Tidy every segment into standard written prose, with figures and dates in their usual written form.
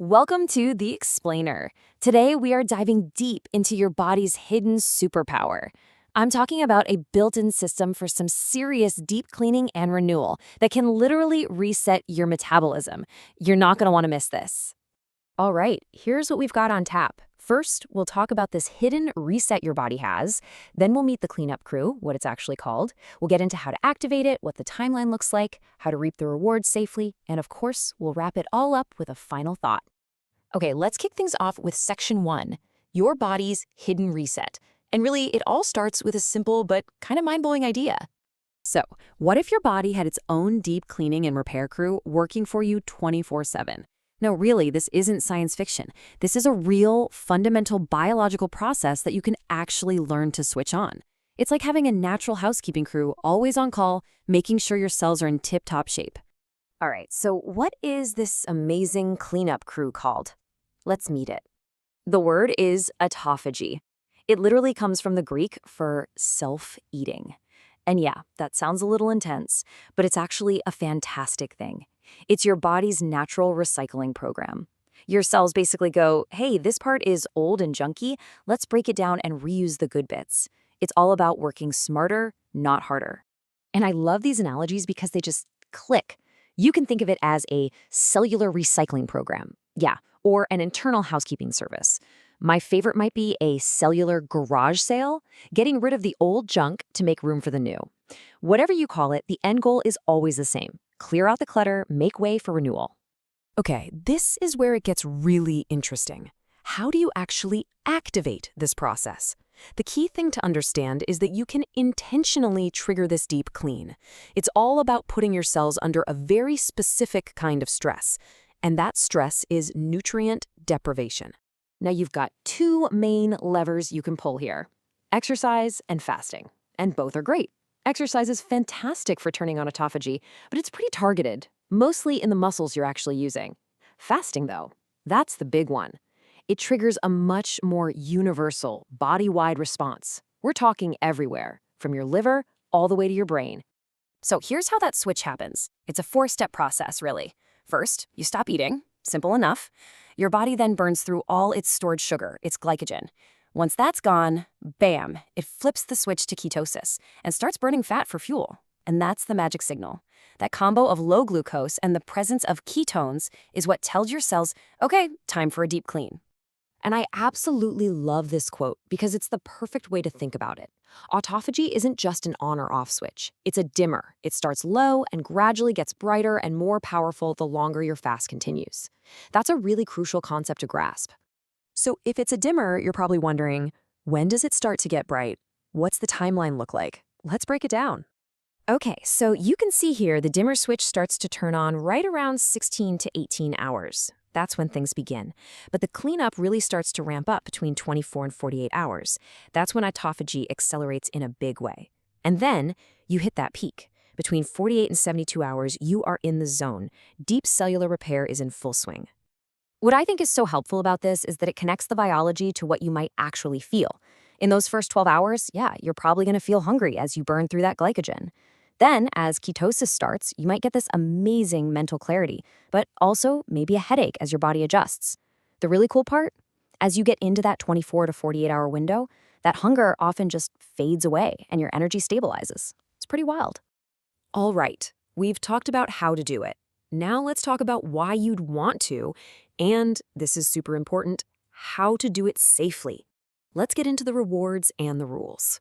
Welcome to The Explainer. Today, we are diving deep into your body's hidden superpower. I'm talking about a built-in system for some serious deep cleaning and renewal that can literally reset your metabolism. You're not going to want to miss this. All right, here's what we've got on tap. First, we'll talk about this hidden reset your body has. Then we'll meet the cleanup crew, what it's actually called. We'll get into how to activate it, what the timeline looks like, how to reap the rewards safely, and of course, we'll wrap it all up with a final thought. Okay, let's kick things off with Section 1, your body's hidden reset. And really, it all starts with a simple but kind of mind-blowing idea. So, what if your body had its own deep cleaning and repair crew working for you 24/7? No, really, this isn't science fiction. This is a real, fundamental biological process that you can actually learn to switch on. It's like having a natural housekeeping crew always on call, making sure your cells are in tip-top shape. All right, so what is this amazing cleanup crew called? Let's meet it. The word is autophagy. It literally comes from the Greek for self-eating. And yeah, that sounds a little intense, but it's actually a fantastic thing. It's your body's natural recycling program. Your cells basically go, hey, this part is old and junky, let's break it down and reuse the good bits. It's all about working smarter, not harder. And I love these analogies because they just click. You can think of it as a cellular recycling program. Yeah, or an internal housekeeping service. My favorite might be a cellular garage sale, getting rid of the old junk to make room for the new. Whatever you call it, the end goal is always the same. Clear out the clutter, make way for renewal. Okay, this is where it gets really interesting. How do you actually activate this process? The key thing to understand is that you can intentionally trigger this deep clean. It's all about putting your cells under a very specific kind of stress, and that stress is nutrient deprivation. Now you've got two main levers you can pull here: exercise and fasting. And both are great. Exercise is fantastic for turning on autophagy, but it's pretty targeted, mostly in the muscles you're actually using. Fasting, though, that's the big one. It triggers a much more universal, body-wide response. We're talking everywhere, from your liver all the way to your brain. So here's how that switch happens. It's a four-step process, really. First, you stop eating. Simple enough. Your body then burns through all its stored sugar, its glycogen. Once that's gone, bam, it flips the switch to ketosis and starts burning fat for fuel. And that's the magic signal. That combo of low glucose and the presence of ketones is what tells your cells, okay, time for a deep clean. And I absolutely love this quote because it's the perfect way to think about it. Autophagy isn't just an on or off switch. It's a dimmer. It starts low and gradually gets brighter and more powerful the longer your fast continues. That's a really crucial concept to grasp. So if it's a dimmer, you're probably wondering, when does it start to get bright? What's the timeline look like? Let's break it down. Okay, so you can see here the dimmer switch starts to turn on right around 16 to 18 hours. That's when things begin. But the cleanup really starts to ramp up between 24 and 48 hours. That's when autophagy accelerates in a big way. And then you hit that peak. Between 48 and 72 hours, you are in the zone. Deep cellular repair is in full swing. What I think is so helpful about this is that it connects the biology to what you might actually feel. In those first 12 hours, yeah, you're probably going to feel hungry as you burn through that glycogen. Then, as ketosis starts, you might get this amazing mental clarity, but also maybe a headache as your body adjusts. The really cool part? As you get into that 24 to 48-hour window, that hunger often just fades away and your energy stabilizes. It's pretty wild. All right, we've talked about how to do it. Now let's talk about why you'd want to, and this is super important, how to do it safely. Let's get into the rewards and the rules.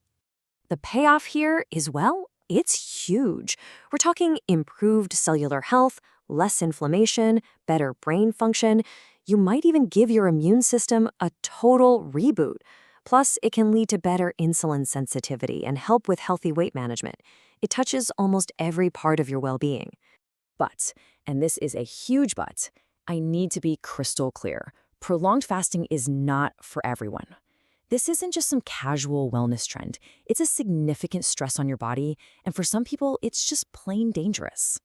The payoff here is, well, it's huge. We're talking improved cellular health, less inflammation, better brain function. You might even give your immune system a total reboot. Plus, it can lead to better insulin sensitivity and help with healthy weight management. It touches almost every part of your well-being. But, and this is a huge but, I need to be crystal clear. Prolonged fasting is not for everyone. This isn't just some casual wellness trend. It's a significant stress on your body, and for some people, it's just plain dangerous.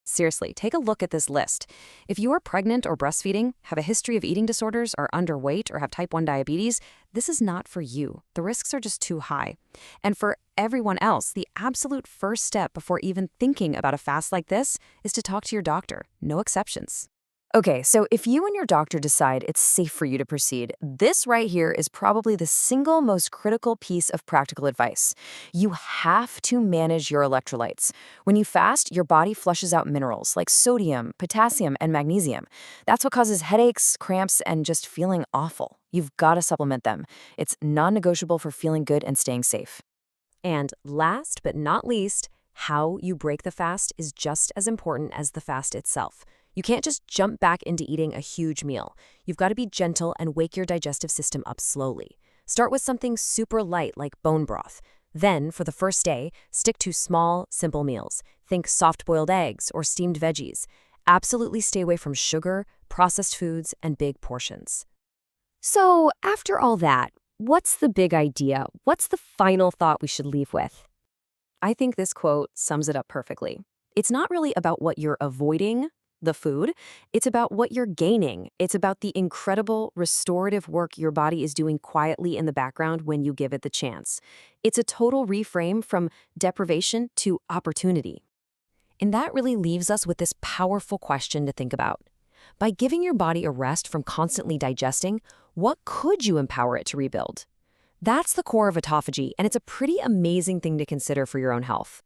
Seriously, take a look at this list. If you are pregnant or breastfeeding, have a history of eating disorders, are underweight, or have type 1 diabetes, this is not for you. The risks are just too high. And for everyone else, the absolute first step before even thinking about a fast like this is to talk to your doctor. No exceptions. Okay, so if you and your doctor decide it's safe for you to proceed, this right here is probably the single most critical piece of practical advice. You have to manage your electrolytes. When you fast, your body flushes out minerals like sodium, potassium, and magnesium. That's what causes headaches, cramps, and just feeling awful. You've got to supplement them. It's non-negotiable for feeling good and staying safe. And last but not least, how you break the fast is just as important as the fast itself. You can't just jump back into eating a huge meal. You've got to be gentle and wake your digestive system up slowly. Start with something super light like bone broth. Then, for the first day, stick to small, simple meals. Think soft-boiled eggs or steamed veggies. Absolutely stay away from sugar, processed foods, and big portions. So, after all that, what's the big idea? What's the final thought we should leave with? I think this quote sums it up perfectly. It's not really about what you're avoiding, the food. It's about what you're gaining. It's about the incredible restorative work your body is doing quietly in the background when you give it the chance. It's a total reframe from deprivation to opportunity. And that really leaves us with this powerful question to think about. By giving your body a rest from constantly digesting, what could you empower it to rebuild? That's the core of autophagy, and it's a pretty amazing thing to consider for your own health.